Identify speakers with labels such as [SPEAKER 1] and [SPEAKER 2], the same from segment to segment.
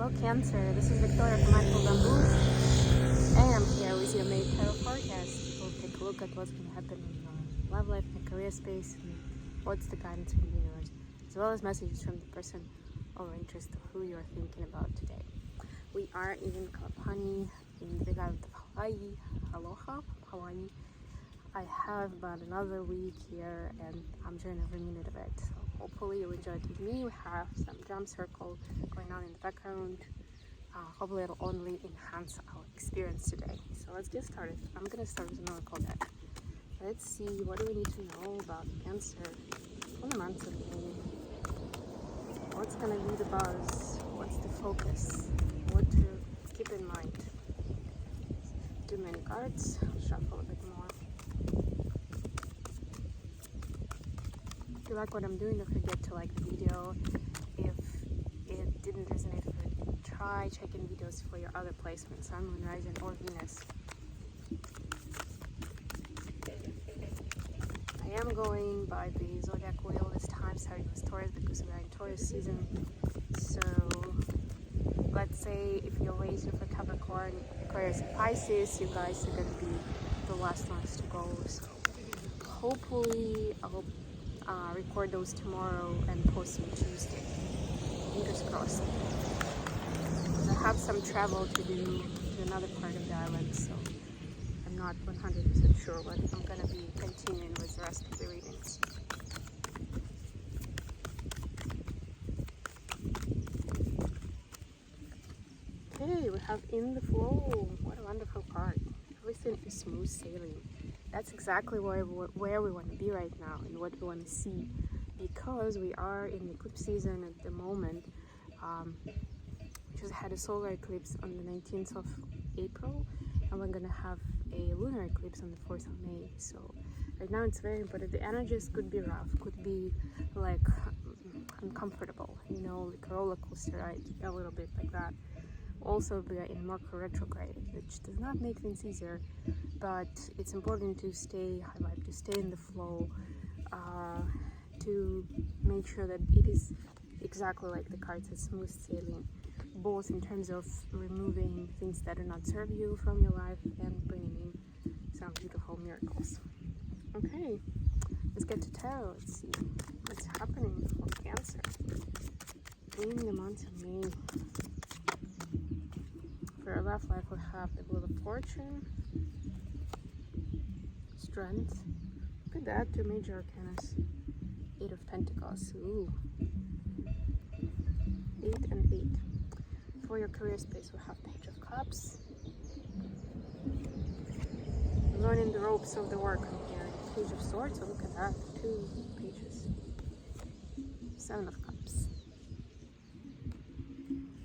[SPEAKER 1] Hello Cancer, this is Victoria from Mindful Bamboos, and I'm here with your May Tarot forecast. We'll take a look at what's going to happen in your love life and career space, and what's the guidance from the universe, as well as messages from the person of interest of who you are thinking about today. We are in Kalapani, in the island of Hawaii. Aloha, Hawaii. I have about another week here and I'm enjoying every minute of it. So hopefully you'll enjoy it with me. We have some drum circle going on in the background. Hopefully it'll only enhance our experience today. So let's get started. I'm going to start with an oracle deck. Let's see, what do we need to know about Cancer for the month of May? What's going to be the buzz? What's the focus? What to keep in mind? Too many cards. I'll shuffle a bit more. If you like what I'm doing, don't forget to like the video. If it didn't resonate with you, try checking videos for your other placements, Sun, Moon, Rising, or Venus. I am going by the zodiac wheel this time, starting with Taurus because we are in Taurus season. So let's say if you're waiting for Capricorn, Aquarius, and Pisces, you guys are going to be the last ones to go. So hopefully I'll record those tomorrow and post them Tuesday. Fingers crossed. I have some travel to do to another part of the island, so I'm not 100% sure what I'm going to be continuing with the rest of the readings. Okay, we have In the Flow. What a wonderful card. Everything is smooth sailing. That's exactly where we want to be right now and what we want to see, because we are in eclipse season at the moment. We just had a solar eclipse on the 19th of April, and we're going to have a lunar eclipse on the 4th of May. So right now it's very important. The energies could be rough, could be like uncomfortable, you know, like a roller coaster ride, a little bit like that. Also, we are in Mercury retrograde, which does not make things easier, but it's important to stay high vibe, to stay in the flow, to make sure that it is exactly like the cards are smooth sailing, both in terms of removing things that do not serve you from your life and bringing in some beautiful miracles. Okay, let's get to tarot. Let's see what's happening for Cancer in the month of May. For our love life, we have the Wheel of Fortune, Strength. Look at that, two major arcanas. 8 of Pentacles. Ooh. 8 and 8. For your career space, we have Page of Cups. Learning the ropes of the work here. Page of Swords. So look at that, 2 pages. 7 of Cups.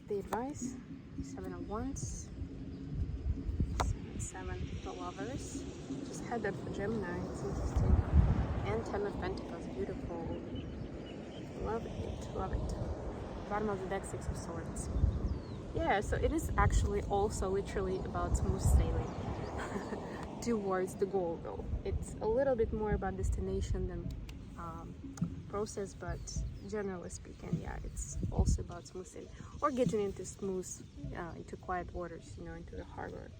[SPEAKER 1] The advice. 7 of Wands, 7, the Lovers. Just had that for Gemini, it's interesting. And 10 of Pentacles, beautiful. Love it, love it. Bottom of the deck, 6 of Swords. Yeah, so it is actually also literally about smooth sailing towards the goal, though. It's a little bit more about destination than process, but generally speaking, yeah, it's also about smooth sailing or getting into into quiet waters, you know, into the harbor.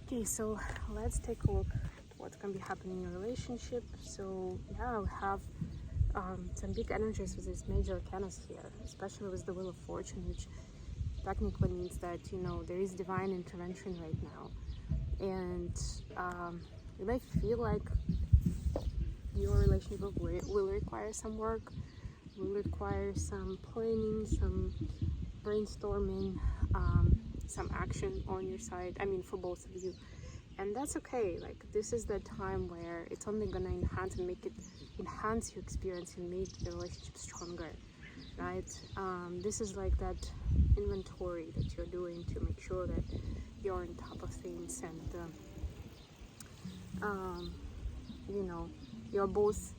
[SPEAKER 1] Okay, so let's take a look at what's going to be happening in your relationship. So yeah, we have some big energies with these major arcanas here, especially with the Wheel of Fortune, which technically means that, you know, there is divine intervention right now, and you may feel like your relationship will require some work, will require some planning, some brainstorming, some action on your side, I mean for both of you, and that's okay. Like, this is the time where it's only gonna enhance your experience and make the relationship stronger, right? This is like that inventory that you're doing to make sure that you're on top of things, and you know, you're both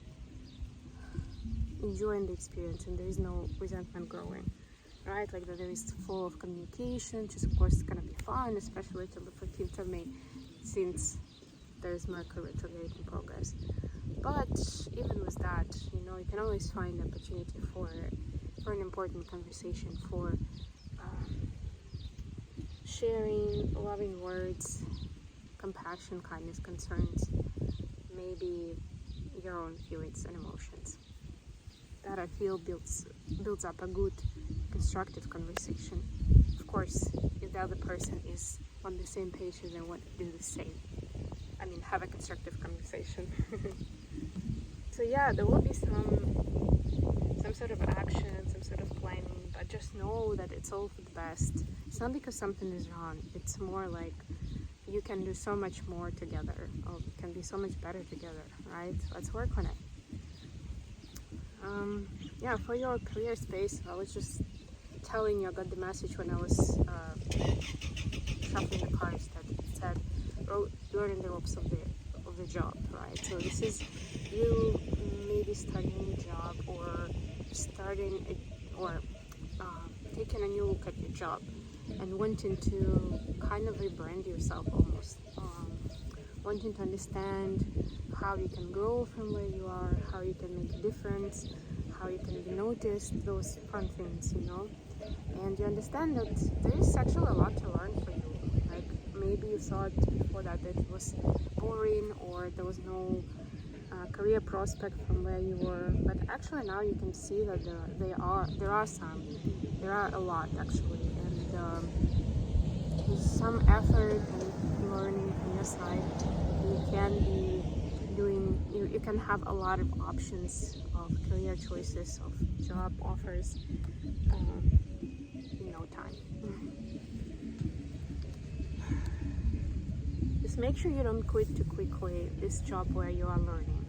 [SPEAKER 1] enjoying the experience and there is no resentment growing, right? Like that there is full of communication, which is of course going to be fun, especially till the 14th of May, since there is Mercury retrograde in progress. But even with that, you know, you can always find opportunity for an important conversation, for sharing loving words, compassion, kindness, concerns, maybe your own feelings and emotions. That I feel builds up a good, constructive conversation. Of course, if the other person is on the same page as and want to do the same. I mean, have a constructive conversation. So yeah, there will be some sort of action, some sort of planning, but just know that it's all for the best. It's not because something is wrong. It's more like you can do so much more together, or can be so much better together, right? Let's work on it. Yeah, for your career space, I was just telling you, I got the message when I was shuffling the cards that it said, oh, you're in the ropes of the job, right? So this is you maybe starting a new job, or taking a new look at your job and wanting to kind of rebrand yourself almost, wanting to understand how you can grow from where you are, how you can make a difference, how you can be noticed, those fun things, and you understand that there is actually a lot to learn for you. Like maybe you thought before that it was boring, or there was no career prospect from where you were, but actually now you can see that there are a lot actually, and with some effort and learning from your side, you can have a lot of options of career choices, of job offers in no time. Just make sure you don't quit too quickly this job where you are learning,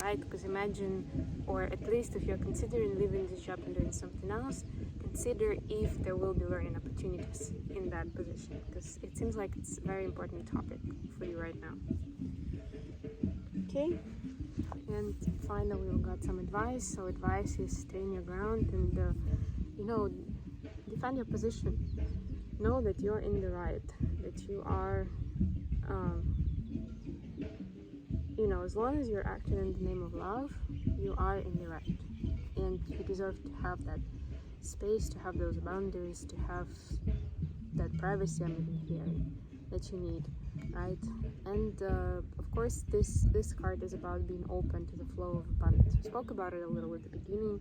[SPEAKER 1] right? Because imagine, or at least if you're considering leaving this job and doing something else, consider if there will be learning opportunities in that position, because it seems like it's a very important topic for you right now. Okay, and finally we got some advice. So advice is stand your ground and defend your position. Know that you're in the right, that you are as long as you're acting in the name of love, you are in the right, and you deserve to have that space, to have those boundaries, to have that privacy I'm even hearing that you need, right? And of course this card is about being open to the flow of abundance. We spoke about it a little at the beginning,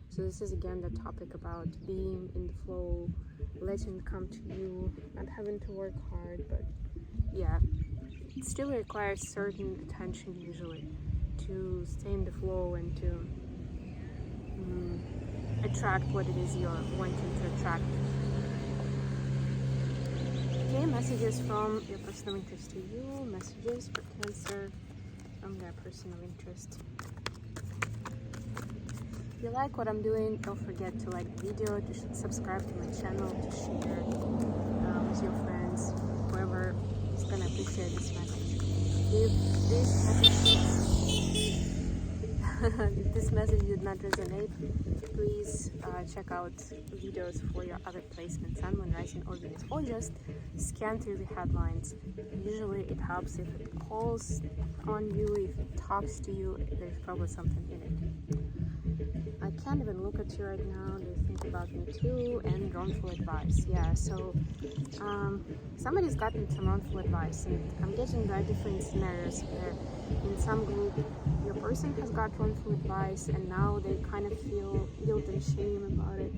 [SPEAKER 1] so this is again the topic about being in the flow, letting it come to you, not having to work hard, but yeah, it still requires certain attention usually to stay in the flow and to attract what it is you're wanting to attract. Okay, messages from your personal interest to you, messages for Cancer from their personal interest. If you like what I'm doing, don't forget to like the video, to subscribe to my channel, to share with your friends, whoever is going to appreciate this message. If this message did not resonate, please check out videos for your other placements, Sun, Moon, Rising, or Venus, or just scan through the headlines. Usually it helps if it calls on you, if it talks to you, there's probably something in it. I can't even look at you right now. They think about me too, and wrongful advice. Yeah, so somebody's gotten some wrongful advice, and I'm getting very different scenarios where in some group your person has got wrongful advice and now they kind of feel guilt and shame about it.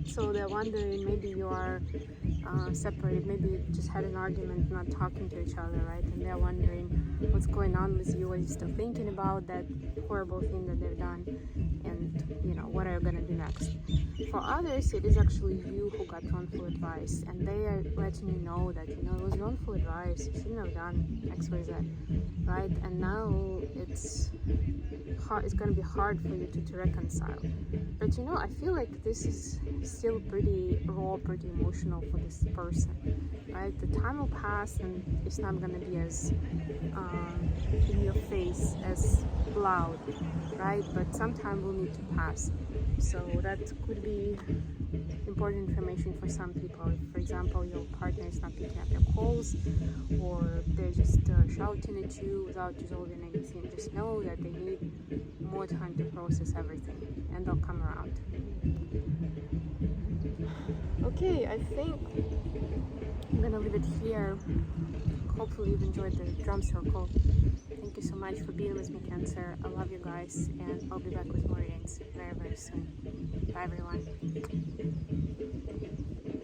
[SPEAKER 1] So they're wondering, maybe you are separated, maybe you just had an argument, not talking to each other, right? And they're wondering what's going on with you, are you still thinking about that horrible thing that they've done, and what are you gonna do next? For others, it is actually you who got wrongful advice, and they are letting you know that it was wrongful advice, you shouldn't have done X, Y, Z, right? And now it's gonna be hard for you to reconcile. But I feel like this is still pretty raw, pretty emotional for this person, right? The time will pass and it's not gonna be as in your face, as loud, right? But some time will need to pass. So that could be important information for some people. If, for example, your partner is not picking up your calls, or they're just shouting at you without resolving anything, just know that they need more time to process everything, and they'll come around. Okay, I think I'm gonna leave it here. Hopefully you've enjoyed the drum circle. Thank you so much for being with me, Cancer. I love you guys, and I'll be back with more readings very, very soon. Bye, everyone.